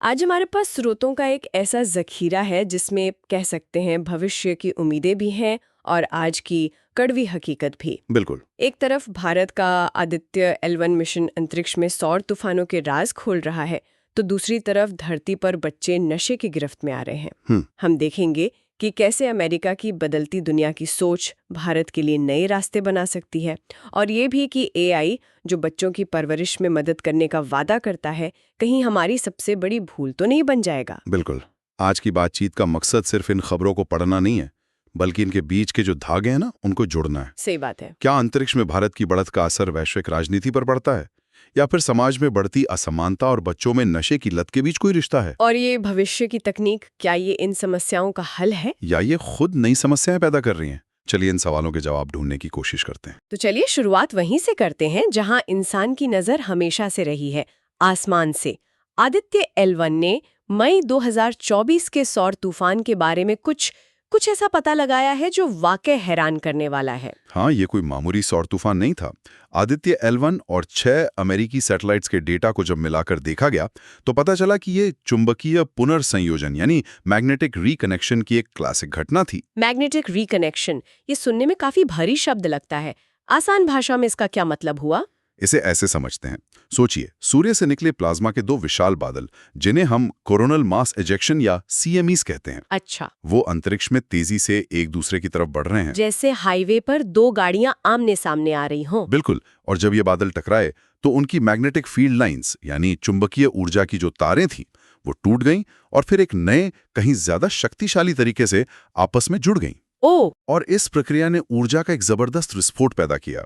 आज हमारे पास स्रोतों का एक ऐसा ज़ख़ीरा है जिसमें कह सकते हैं भविष्य की उम्मीदें भी हैं और आज की कड़वी हकीकत भी। बिल्कुल। एक तरफ भारत का आदित्य L1 मिशन अंतरिक्ष में सौर तूफानों के राज खोल रहा है, तो दूसरी तरफ धरती पर बच्चे नशे की गिरफ्त में आ रहे हैं। हम देखेंगे कि कैसे अमेरिका की बदलती दुनिया की सोच भारत के लिए नए रास्ते बना सकती है, और ये भी कि AI जो बच्चों की परवरिश में मदद करने का वादा करता है, कहीं हमारी सबसे बड़ी भूल तो नहीं बन जाएगा। बिल्कुल। आज की बातचीत का मकसद सिर्फ इन खबरों को पढ़ना नहीं है, बल्कि इनके बीच के जो धागे हैं ना, उनको जोड़ना है। सही बात है। क्या अंतरिक्ष में भारत की बढ़त का असर वैश्विक राजनीति पर पड़ता है, या फिर समाज में बढ़ती असमानता और बच्चों में नशे की लत के बीच कोई रिश्ता है? और ये भविष्य की तकनीक, क्या ये इन समस्याओं का हल है, या ये खुद नई समस्याएं पैदा कर रही हैं? चलिए इन सवालों के जवाब ढूंढने की कोशिश करते हैं। तो चलिए शुरुआत वहीं से करते हैं जहां इंसान की नजर हमेशा से रही है, आसमान से। आदित्य L1 ने मई 2024 के सौर तूफान के बारे में कुछ ऐसा पता लगाया है जो वाकई हैरान करने वाला है। हाँ, ये कोई मामूली सौर तूफान नहीं था। आदित्य L1 और 6 अमेरिकी सैटेलाइट्स के डेटा को जब मिलाकर देखा गया, तो पता चला कि ये चुंबकीय पुनर्संयोजन यानी मैग्नेटिक रिकनेक्शन की एक क्लासिक घटना थी। मैग्नेटिक रिकनेक्शन, ये सुनने में काफी भारी शब्द लगता है। आसान भाषा में इसका क्या मतलब हुआ? इसे ऐसे समझते हैं। सोचिए, सूर्य से निकले प्लाज्मा के दो विशाल बादल, जिन्हें हम कोरोनल मास इजेक्शन या CMEs कहते हैं, अच्छा, वो अंतरिक्ष में तेजी से एक दूसरे की तरफ बढ़ रहे हैं। जैसे हाईवे पर दो गाड़ियां आमने सामने आ रही हों। बिल्कुल। और जब ये बादल टकराए, तो उनकी मैग्नेटिक फील्ड लाइंस यानी चुंबकीय ऊर्जा की जो तारें थीं, वो टूट गईं और फिर एक नए, कहीं ज्यादा शक्तिशाली तरीके से आपस में जुड़ गईं। ओ, और इस प्रक्रिया ने ऊर्जा का एक जबरदस्त विस्फोट पैदा किया।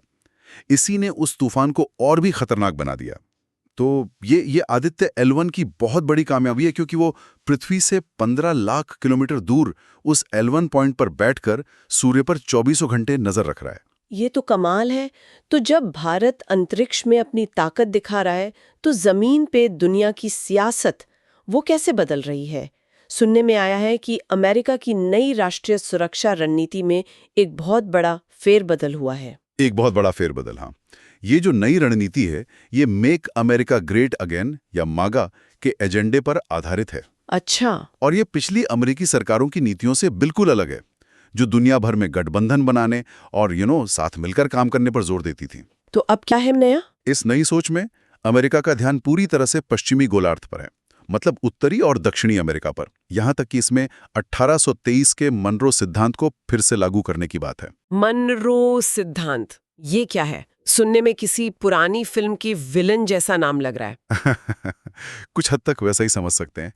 इसी ने उस तूफान को और भी खतरनाक बना दिया। तो ये आदित्य L1 की बहुत बड़ी कामयाबी है, क्योंकि वो पृथ्वी से 15 लाख किलोमीटर दूर उस L1 पॉइंट पर बैठकर सूर्य पर 24 घंटे नजर रख रहा है। ये तो कमाल है। तो जब भारत अंतरिक्ष में अपनी ताकत दिखा रहा है, तो जमीन पे दुनिया की सियासत वो कैसे बदल रही है? सुनने में आया है कि अमेरिका की नई राष्ट्रीय सुरक्षा रणनीति में एक बहुत बड़ा फेरबदल हुआ है। एक बहुत बड़ा फेरबदल, हाँ। ये जो नई रणनीति है, ये मेक अमेरिका ग्रेट अगेन या मागा के एजेंडे पर आधारित है। अच्छा, और ये पिछली अमेरिकी सरकारों की नीतियों से बिल्कुल अलग है, जो दुनिया भर में गठबंधन बनाने और साथ मिलकर काम करने पर जोर देती थी। तो अब क्या है नया? इस नई सोच में अमेरिका का ध्यान पूरी तरह से पश्चिमी गोलार्ध पर है, मतलब उत्तरी और दक्षिणी अमेरिका पर। यहां तक कि इसमें 1823 के मनरो सिद्धांत को फिर से लागू करने की बात है। मनरो सिद्धांत, ये क्या है? सुनने में किसी पुरानी फिल्म की विलन जैसा नाम लग रहा है। कुछ हद तक वैसा ही समझ सकते हैं।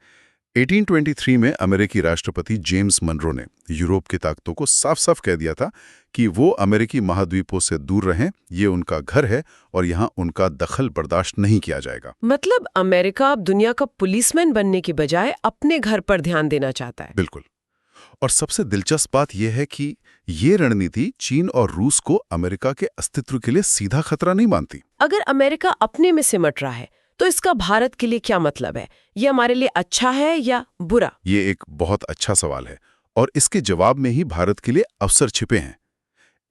1823 में अमेरिकी राष्ट्रपति जेम्स मनरो ने यूरोप की ताकतों को साफ साफ कह दिया था कि वो अमेरिकी महाद्वीपों से दूर रहें, ये उनका घर है और यहाँ उनका दखल बर्दाश्त नहीं किया जाएगा। मतलब अमेरिका अब दुनिया का पुलिसमैन बनने की बजाय अपने घर पर ध्यान देना चाहता है। बिल्कुल। और सबसे दिलचस्प बात यह है कि ये रणनीति चीन और रूस को अमेरिका के अस्तित्व के लिए सीधा खतरा नहीं मानती। अगर अमेरिका अपने में सिमट रहा है, तो इसका भारत के लिए क्या मतलब है? ये हमारे लिए अच्छा है या बुरा? ये एक बहुत अच्छा सवाल है, और इसके जवाब में ही भारत के लिए अवसर छिपे हैं।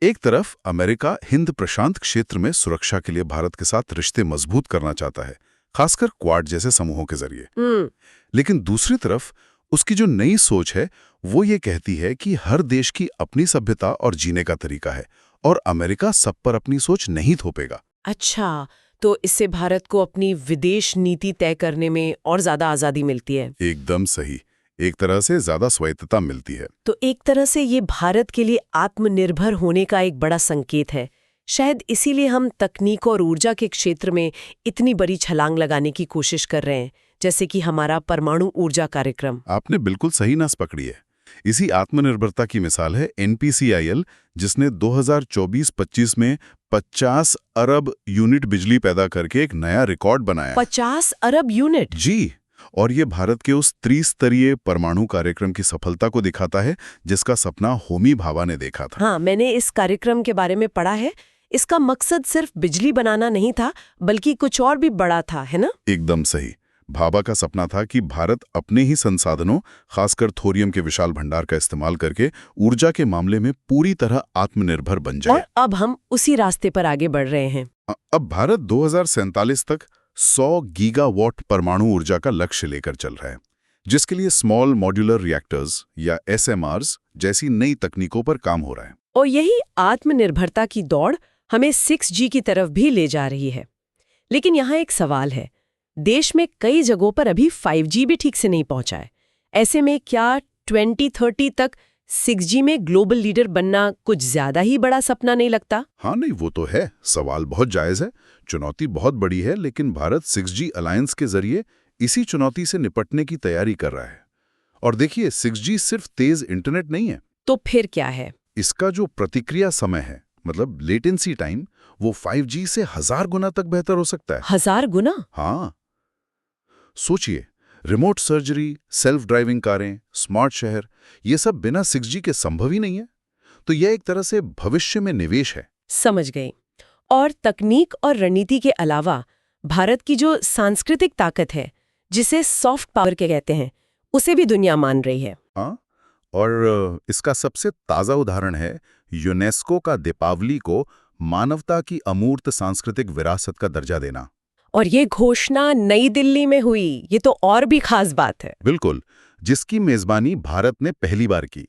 एक तरफ अमेरिका हिंद प्रशांत क्षेत्र में सुरक्षा के लिए भारत के साथ रिश्ते मजबूत करना चाहता है, खासकर क्वाड जैसे समूहों के जरिए। लेकिन दूसरी तरफ उसकी जो नई सोच है, वो ये कहती है कि हर देश की अपनी सभ्यता और जीने का तरीका है, और अमेरिका सब पर अपनी सोच नहीं थोपेगा। अच्छा, तो इससे भारत को अपनी विदेश नीति तय करने में और ज्यादा आजादी मिलती है। एकदम सही। एक तरह से ज्यादा स्वायत्तता मिलती है। तो एक तरह से ये भारत के लिए आत्मनिर्भर होने का एक बड़ा संकेत है। शायद इसीलिए हम तकनीक और ऊर्जा के क्षेत्र में इतनी बड़ी छलांग लगाने की कोशिश कर रहे हैं, जैसे कि हमारा परमाणु ऊर्जा कार्यक्रम। आपने बिल्कुल सही नस पकड़ी है। इसी आत्मनिर्भरता की मिसाल है NPCIL, जिसने 2024-25 में 50 अरब यूनिट बिजली पैदा करके एक नया रिकॉर्ड बनाया। 50 अरब यूनिट? जी। और ये भारत के उस त्रिस्तरीय परमाणु कार्यक्रम की सफलता को दिखाता है, जिसका सपना होमी भाभा ने देखा था। हाँ, मैंने इस कार्यक्रम के बारे में पढ़ा है। इसका मकसद सिर्फ बिजली बनाना नहीं था, बल्कि कुछ और भी बड़ा था, है ना? एकदम सही। भाभा का सपना था कि भारत अपने ही संसाधनों, खासकर थोरियम के विशाल भंडार का इस्तेमाल करके ऊर्जा के मामले में पूरी तरह आत्मनिर्भर बन जाए। और अब हम उसी रास्ते पर आगे बढ़ रहे हैं। अब भारत 2047 तक 100 गीगावाट परमाणु ऊर्जा का लक्ष्य लेकर चल रहा है, जिसके लिए स्मॉल मॉड्यूलर रिएक्टर्स या SMRs जैसी नई तकनीकों पर काम हो रहा है। और यही आत्मनिर्भरता की दौड़ हमें 6G की तरफ भी ले जा रही है। लेकिन यहाँ एक सवाल है, देश में कई जगहों पर अभी 5G भी ठीक से नहीं पहुंचा है। ऐसे में क्या 2030 तक 6G में ग्लोबल लीडर बनना कुछ ज्यादा ही बड़ा सपना नहीं लगता? हाँ नहीं, वो तो है। सवाल बहुत जायज है, चुनौती बहुत बड़ी है, लेकिन भारत 6G अलायंस के जरिए इसी चुनौती से निपटने की तैयारी कर रहा है। और देखिए, 6G सिर्फ तेज इंटरनेट नहीं है। तो फिर क्या है? इसका जो प्रतिक्रिया समय है, मतलब लेटेंसी टाइम, वो 5G से 1000 गुना तक बेहतर हो सकता है। 1000 गुना? हाँ, सोचिए, रिमोट सर्जरी, सेल्फ ड्राइविंग कारें, स्मार्ट शहर, ये सब बिना 6G के संभव ही नहीं है। तो यह एक तरह से भविष्य में निवेश है। समझ गई। और तकनीक और रणनीति के अलावा भारत की जो सांस्कृतिक ताकत है, जिसे सॉफ्ट पावर के कहते हैं, उसे भी दुनिया मान रही है। हाँ, और इसका सबसे ताज़ा उदाहरण है यूनेस्को का दीपावली को मानवता की अमूर्त सांस्कृतिक विरासत का दर्जा देना। और ये घोषणा नई दिल्ली में हुई, ये तो और भी खास बात है। बिल्कुल, जिसकी मेजबानी भारत ने पहली बार की।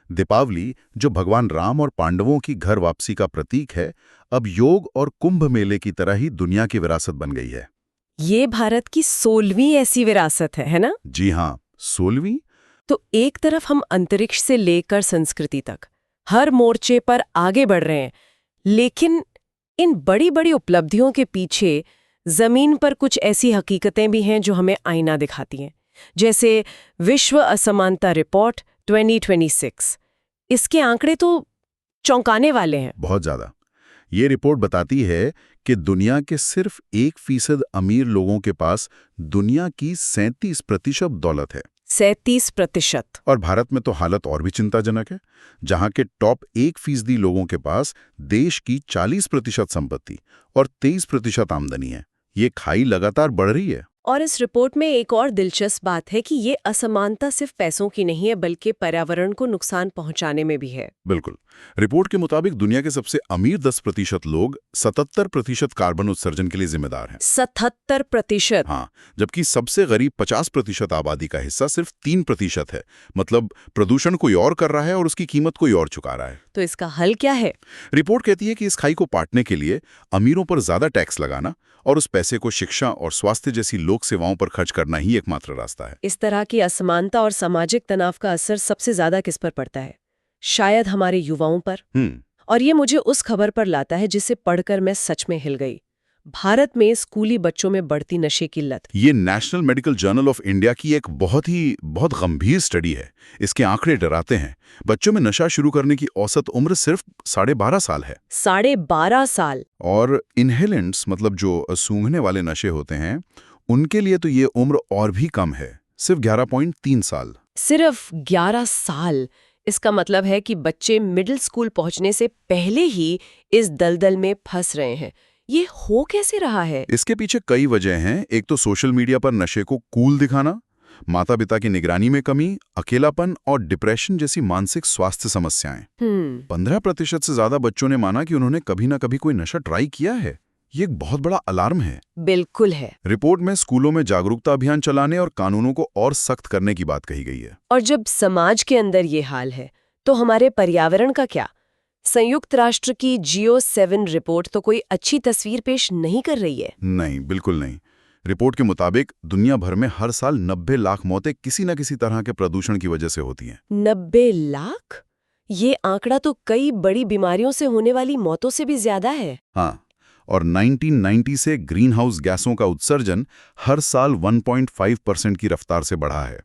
दीपावली, जो भगवान राम और पांडवों की घर वापसी का प्रतीक है, अब योग और कुंभ मेले की तरह ही दुनिया की विरासत बन गई है। ये भारत की 16वीं ऐसी विरासत है ना? जी हाँ, 16वीं। तो एक तरफ हम अंतरिक्ष से लेकर संस्कृति तक हर मोर्चे पर आगे बढ़ रहे हैं, लेकिन इन बड़ी बड़ी उपलब्धियों के पीछे जमीन पर कुछ ऐसी हकीकतें भी हैं जो हमें आईना दिखाती हैं। जैसे विश्व असमानता रिपोर्ट 2026। इसके आंकड़े तो चौंकाने वाले हैं। बहुत ज्यादा। ये रिपोर्ट बताती है कि दुनिया के सिर्फ 1% अमीर लोगों के पास दुनिया की 37% दौलत है। 37%। और भारत में तो हालत और भी चिंताजनक है, जहां के टॉप 1% लोगों के पास देश की 40% संपत्ति और 23% आमदनी है। ये खाई लगातार बढ़ रही है। और इस रिपोर्ट में एक और दिलचस्प बात है कि ये असमानता सिर्फ पैसों की नहीं है, बल्कि पर्यावरण को नुकसान पहुंचाने में भी है। बिल्कुल। रिपोर्ट के मुताबिक दुनिया के सबसे अमीर 10% लोग 77% कार्बन उत्सर्जन के लिए जिम्मेदार हैं। 77%? हाँ, जबकि सबसे गरीब 50% आबादी का हिस्सा सिर्फ 3% है। मतलब प्रदूषण कोई और कर रहा है और उसकी कीमत कोई और चुका रहा है। तो इसका हल क्या है? रिपोर्ट कहती है कि इस खाई को पाटने के लिए अमीरों पर ज्यादा टैक्स लगाना और उस पैसे को शिक्षा और स्वास्थ्य जैसी लोक सेवाओं पर खर्च करना ही एकमात्र रास्ता है। इस तरह की असमानता और सामाजिक तनाव का असर सबसे ज्यादा किस पर पड़ता है? शायद हमारे युवाओं पर। और ये मुझे उस खबर पर लाता है जिसे पढ़कर मैं सच में हिल गई। भारत में स्कूली बच्चों में बढ़ती नशे की लत। ये national medical journal of India की एक बहुत गंभीर स्टडी है। इसके आंकड़े डराते हैं। बच्चों में नशा शुरू करने की औसत उम्र सिर्फ 12.5 साल है। 12.5 साल? और इनहेलेंट्स, मतलब जो सूंघने वाले नशे होते हैं, उनके लिए तो ये उम्र और भी कम है, सिर्फ 11.3 साल। सिर्फ 11 साल? इसका मतलब है कि बच्चे मिडिल स्कूल पहुंचने से पहले ही इस दलदल में फंस रहे हैं। ये हो कैसे रहा है? इसके पीछे कई वजह हैं। एक तो सोशल मीडिया पर नशे को कूल दिखाना, माता पिता की निगरानी में कमी, अकेलापन और डिप्रेशन जैसी मानसिक स्वास्थ्य समस्याएं। 15% से ज्यादा बच्चों ने माना कि उन्होंने कभी ना कभी कोई नशा ट्राई किया है। ये एक बहुत बड़ा अलार्म है। बिल्कुल है। रिपोर्ट में स्कूलों में जागरूकता अभियान चलाने और कानूनों को और सख्त करने की बात कही गई है। और जब समाज के अंदर ये हाल है, तो हमारे पर्यावरण का क्या? संयुक्त राष्ट्र की Geo7 रिपोर्ट तो कोई अच्छी तस्वीर पेश नहीं कर रही है। नहीं, बिल्कुल नहीं। रिपोर्ट के मुताबिक दुनिया भर में हर साल 90 लाख मौतें किसी न किसी तरह के प्रदूषण की वजह से होती हैं। 90 लाख? ये आंकड़ा तो कई बड़ी बीमारियों से होने वाली मौतों से भी ज्यादा है। हाँ, और 1990 से ग्रीन हाउस गैसों का उत्सर्जन हर साल 1.5% की रफ्तार से बढ़ा है।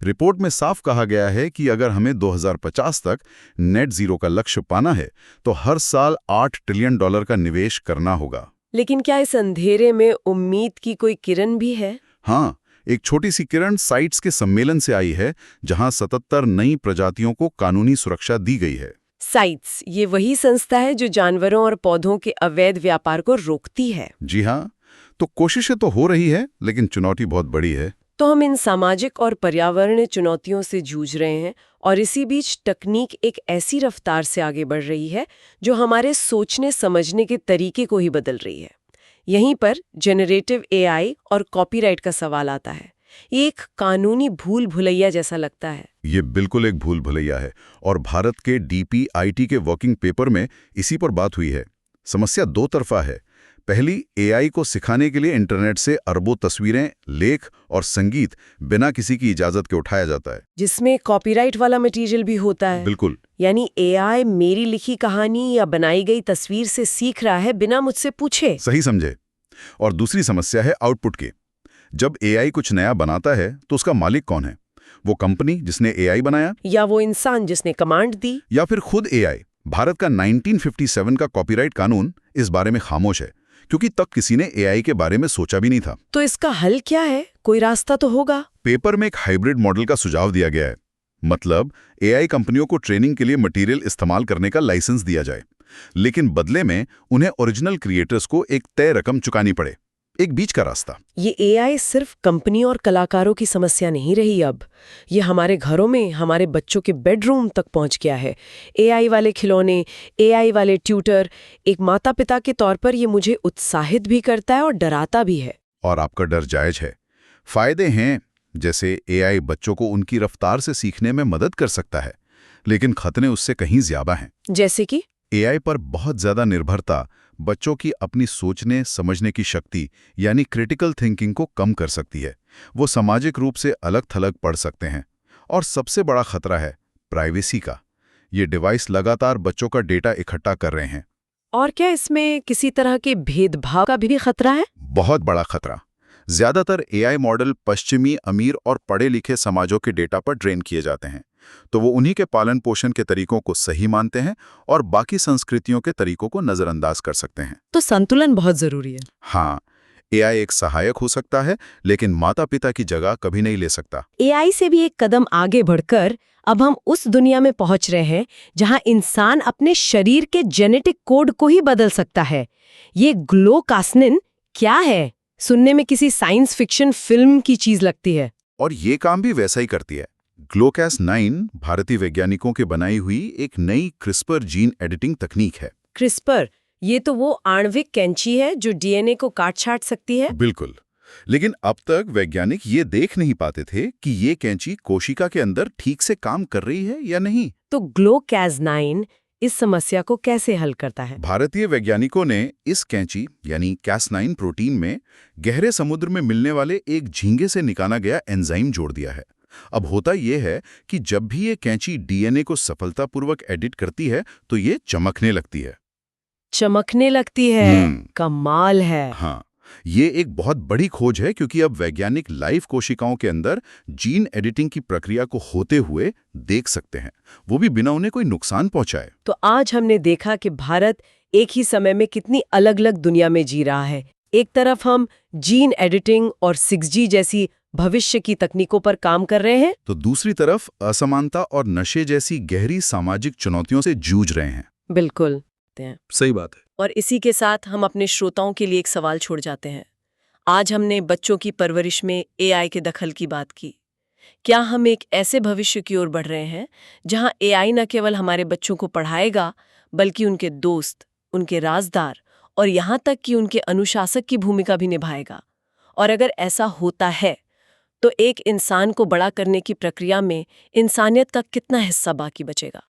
रिपोर्ट में साफ कहा गया है कि अगर हमें 2050 तक नेट जीरो का लक्ष्य पाना है, तो हर साल $8 ट्रिलियन का निवेश करना होगा। लेकिन क्या इस अंधेरे में उम्मीद की कोई किरण भी है? हाँ, एक छोटी सी किरण साइट्स के सम्मेलन से आई है, जहां 77 नई प्रजातियों को कानूनी सुरक्षा दी गई है। साइट्स, ये वही संस्था है जो जानवरों और पौधों के अवैध व्यापार को रोकती है। जी हाँ, तो कोशिशें तो हो रही है, लेकिन चुनौती बहुत बड़ी है। तो हम इन सामाजिक और पर्यावरणीय चुनौतियों से जूझ रहे हैं, और इसी बीच तकनीक एक ऐसी रफ्तार से आगे बढ़ रही है जो हमारे सोचने समझने के तरीके को ही बदल रही है। यहीं पर जेनरेटिव एआई और कॉपीराइट का सवाल आता है। ये एक कानूनी भूल भुलैया जैसा लगता है। ये बिल्कुल एक भूल भुलैया है और भारत के DPIT के वर्किंग पेपर में इसी पर बात हुई है। समस्या दो तरफा है। पहली, एआई को सिखाने के लिए इंटरनेट से अरबों तस्वीरें, लेख और संगीत बिना किसी की इजाजत के उठाया जाता है, जिसमें कॉपीराइट वाला मटेरियल भी होता है। बिल्कुल। यानी एआई मेरी लिखी कहानी या बनाई गई तस्वीर से सीख रहा है बिना मुझसे पूछे। सही समझे। और दूसरी समस्या है आउटपुट की। जब एआई कुछ नया बनाता है तो उसका मालिक कौन है? वो कंपनी जिसने एआई बनाया, या वो इंसान जिसने कमांड दी, या फिर खुद एआई? भारत का 1957 का कॉपीराइट कानून इस बारे में खामोश है, क्योंकि तब किसी ने एआई के बारे में सोचा भी नहीं था। तो इसका हल क्या है? कोई रास्ता तो होगा। पेपर में एक हाइब्रिड मॉडल का सुझाव दिया गया है। मतलब एआई कंपनियों को ट्रेनिंग के लिए मटेरियल इस्तेमाल करने का लाइसेंस दिया जाए, लेकिन बदले में उन्हें ओरिजिनल क्रिएटर्स को एक तय रकम चुकानी पड़े। एक बीच का रास्ता। ये एआई सिर्फ कंपनियों और कलाकारों की समस्या नहीं रही अब। ये हमारे घरों में, हमारे बच्चों के बेडरूम तक पहुंच गया है। एआई वाले खिलौने, एआई वाले ट्यूटर। एक माता पिता के तौर पर ये मुझे उत्साहित भी करता है और डराता भी है। और आपका डर जायज है। फायदे हैं, जैसे एआई बच्चों को उनकी रफ्तार से सीखने में मदद कर सकता है, लेकिन खतरे उससे कहीं ज्यादा हैं। जैसे कि एआई पर बहुत ज्यादा निर्भरता बच्चों की अपनी सोचने समझने की शक्ति यानी क्रिटिकल थिंकिंग को कम कर सकती है। वो सामाजिक रूप से अलग थलग पढ़ सकते हैं। और सबसे बड़ा खतरा है प्राइवेसी का। ये डिवाइस लगातार बच्चों का डेटा इकट्ठा कर रहे हैं। और क्या इसमें किसी तरह के भेदभाव का भी खतरा है? बहुत बड़ा खतरा। ज्यादातर एआई मॉडल पश्चिमी, अमीर और पढ़े लिखे समाजों के डेटा पर ट्रेन किए जाते हैं, तो वो उन्हीं के पालन पोषण के तरीकों को सही मानते हैं और बाकी संस्कृतियों के तरीकों को नजरअंदाज कर सकते हैं। तो संतुलन बहुत जरूरी है। हाँ, एआई एक सहायक हो सकता है, लेकिन माता पिता की जगह कभी नहीं ले सकता। एआई से भी एक कदम आगे बढ़कर अब हम उस दुनिया में पहुंच रहे हैं जहां इंसान अपने शरीर के जेनेटिक कोड को ही बदल सकता है। ये ग्लोकास्निन क्या है? सुनने में किसी साइंस फिक्शन फिल्म की चीज लगती है। और ये काम भी वैसा ही करती है। ग्लोकास9 भारतीय वैज्ञानिकों की बनाई हुई एक नई क्रिस्पर जीन एडिटिंग तकनीक है। क्रिस्पर, ये तो वो आणविक कैंची है जो डीएनए को काट छाट सकती है। बिल्कुल। लेकिन अब तक वैज्ञानिक ये देख नहीं पाते थे कि ये कैंची कोशिका के अंदर ठीक से काम कर रही है या नहीं। तो ग्लोकास9 इस समस्या को कैसे हल करता है? भारतीय वैज्ञानिकों ने इस कैंची यानी Cas9 प्रोटीन में गहरे समुद्र में मिलने वाले एक झींगे से निकाला गया एंजाइम जोड़ दिया है। अब होता यह है कि जब भी ये कैंची डीएनए को सफलतापूर्वक एडिट करती है तो ये चमकने लगती है। चमकने लगती है? कमाल है। हाँ, ये एक बहुत बड़ी खोज है, क्योंकि अब वैज्ञानिक लाइव कोशिकाओं के अंदर जीन एडिटिंग की प्रक्रिया को होते हुए देख सकते हैं, वो भी बिना उन्हें कोई नुकसान पहुंचाए। तो आज हमने देखा कि भारत एक ही समय में कितनी अलग अलग दुनिया में जी रहा है। एक तरफ हम जीन एडिटिंग और 6G जैसी भविष्य की तकनीकों पर काम कर रहे हैं, तो दूसरी तरफ असमानता और नशे जैसी गहरी सामाजिक चुनौतियों से जूझ रहे हैं। बिल्कुल। सही बात है। और इसी के साथ हम अपने श्रोताओं के लिए एक सवाल छोड़ जाते हैं। आज हमने बच्चों की परवरिश में एआई के दखल की बात की। क्या हम एक ऐसे भविष्य की ओर बढ़ रहे हैं जहां एआई न केवल हमारे बच्चों को पढ़ाएगा, बल्कि उनके दोस्त, उनके राजदार और यहाँ तक कि उनके अनुशासक की भूमिका भी निभाएगा? और अगर ऐसा होता है तो एक इंसान को बड़ा करने की प्रक्रिया में इंसानियत का कितना हिस्सा बाकी बचेगा?